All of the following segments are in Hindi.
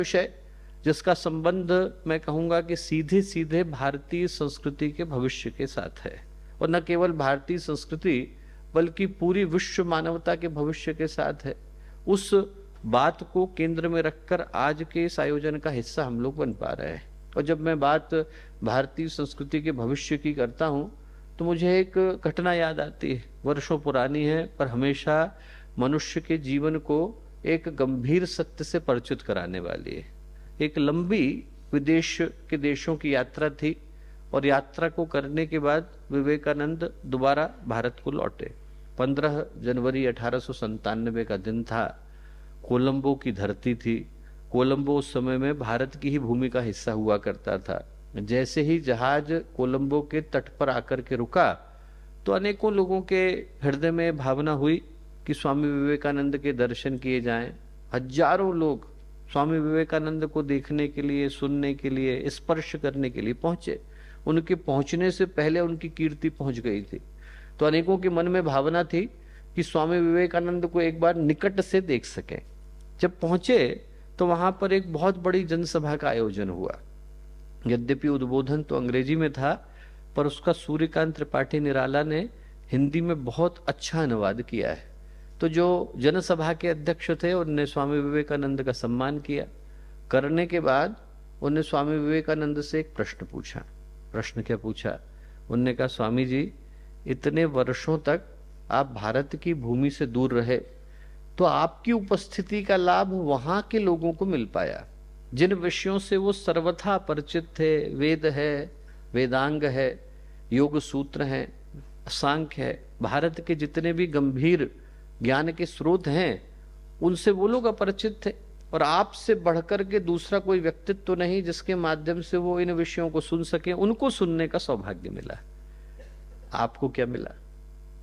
विषय जिसका संबंध मैं कहूंगा कि सीधे सीधे भारतीय संस्कृति के भविष्य के साथ है, और न केवल भारतीय संस्कृति बल्कि पूरी विश्व मानवता के भविष्य के साथ है। उस बात को केंद्र में रखकर आज के इस आयोजन का हिस्सा हम लोग बन पा रहे हैं। और जब मैं बात भारतीय संस्कृति के भविष्य की करता हूं तो मुझे एक घटना याद आती है, वर्षों पुरानी है, पर हमेशा मनुष्य के जीवन को एक गंभीर सत्य से परिचित कराने वाली है। एक लंबी विदेश के देशों की यात्रा थी, और यात्रा को करने के बाद विवेकानंद दोबारा भारत को लौटे। 15 जनवरी 1897 का दिन था। कोलंबो की धरती थी। कोलंबो उस समय में भारत की ही भूमि का हिस्सा हुआ करता था। जैसे ही जहाज कोलंबो के तट पर आकर के रुका तो अनेकों लोगों के हृदय में भावना हुई कि स्वामी विवेकानंद के दर्शन किए जाएं। हजारों लोग स्वामी विवेकानंद को देखने के लिए, सुनने के लिए, स्पर्श करने के लिए पहुंचे। उनके पहुंचने से पहले उनकी कीर्ति पहुंच गई थी। तो अनेकों के मन में भावना थी कि स्वामी विवेकानंद को एक बार निकट से देख सकें। जब पहुंचे तो वहां पर एक बहुत बड़ी जनसभा का आयोजन हुआ। यद्यपि उद्बोधन तो अंग्रेजी में था, पर उसका सूर्यकांत त्रिपाठी निराला ने हिंदी में बहुत अच्छा अनुवाद किया है। तो जो जनसभा के अध्यक्ष थे उन्होंने स्वामी विवेकानंद का सम्मान किया। करने के बाद उन्होंने स्वामी विवेकानंद से एक प्रश्न पूछा। प्रश्न क्या पूछा? उन्होंने कहा, स्वामी जी, इतने वर्षों तक आप भारत की भूमि से दूर रहे, तो आपकी उपस्थिति का लाभ वहां के लोगों को मिल पाया जिन विषयों से वो सर्वथा परिचित थे। वेद है, वेदांग है, योग सूत्र हैं, सांख्य है, भारत के जितने भी गंभीर ज्ञान के स्रोत हैं उनसे वो लोग अपरिचित थे। और आपसे बढ़कर के दूसरा कोई व्यक्तित्व तो नहीं जिसके माध्यम से वो इन विषयों को सुन सके। उनको सुनने का सौभाग्य मिला। आपको क्या मिला?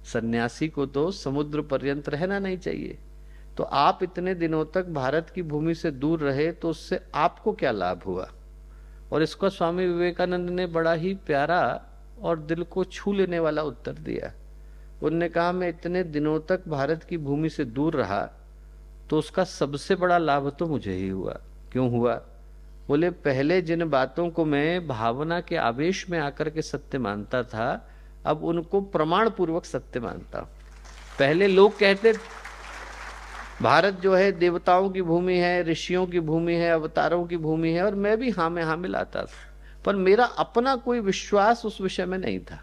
सन्यासी को तो समुद्र पर्यंत रहना नहीं चाहिए। तो आप इतने दिनों तक भारत की भूमि से दूर रहे, तो उससे आपको क्या लाभ हुआ? और इसका स्वामी विवेकानंद ने बड़ा ही प्यारा और दिल को छू लेने वाला उत्तर दिया। उन्होंने कहा, मैं इतने दिनों तक भारत की भूमि से दूर रहा तो उसका सबसे बड़ा लाभ तो मुझे ही हुआ। क्यों हुआ? बोले, पहले जिन बातों को मैं भावना के आवेश में आकर के सत्य मानता था, अब उनको प्रमाण पूर्वक सत्य मानता हूं। पहले लोग कहते भारत जो है देवताओं की भूमि है, ऋषियों की भूमि है, अवतारों की भूमि है, और मैं भी हाँ में हाँ मिलाता था, पर मेरा अपना कोई विश्वास उस विषय में नहीं था।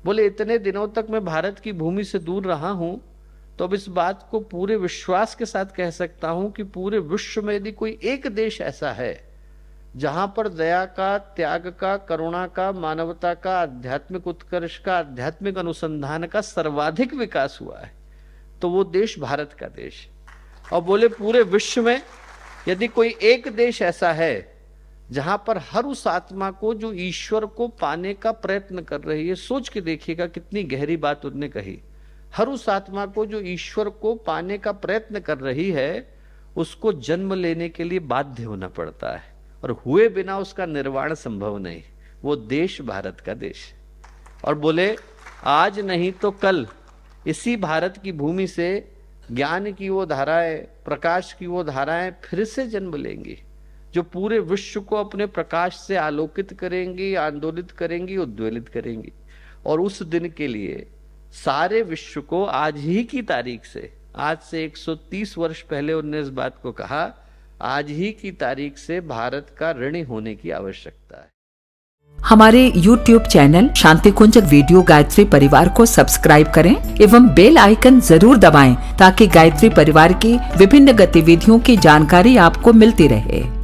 बोले, इतने दिनों तक मैं भारत की भूमि से दूर रहा हूं तो अब इस बात को पूरे विश्वास के साथ कह सकता हूं कि पूरे विश्व में यदि कोई एक देश ऐसा है जहां पर दया का, त्याग का, करुणा का, मानवता का, आध्यात्मिक उत्कर्ष का, आध्यात्मिक अनुसंधान का सर्वाधिक विकास हुआ है, तो वो देश भारत का देश। और बोले, पूरे विश्व में यदि कोई एक देश ऐसा है जहां पर हर उस आत्मा को जो ईश्वर को पाने का प्रयत्न कर रही है, सोच के देखिएगा कितनी गहरी बात उन्होंने कही, हर उस आत्मा को जो ईश्वर को पाने का प्रयत्न कर रही है, उसको जन्म लेने के लिए बाध्य होना पड़ता है, और हुए बिना उसका निर्वाण संभव नहीं। वो देश भारत का देश। और बोले, आज नहीं तो कल इसी भारत की भूमि से ज्ञान की वो धाराएं, प्रकाश की वो धाराएं फिर से जन्म लेंगी, जो पूरे विश्व को अपने प्रकाश से आलोकित करेंगी, आंदोलित करेंगी, उद्वेलित करेंगी। और उस दिन के लिए सारे विश्व को आज ही की तारीख से, आज से 130 वर्ष पहले उन्होंने इस बात को कहा, आज ही की तारीख से भारत का ऋणी होने की आवश्यकता है। हमारे YouTube चैनल शांति कुंज वीडियो गायत्री परिवार को सब्सक्राइब करें एवं बेल आइकन जरूर दबाएं ताकि गायत्री परिवार की विभिन्न गतिविधियों की जानकारी आपको मिलती रहे।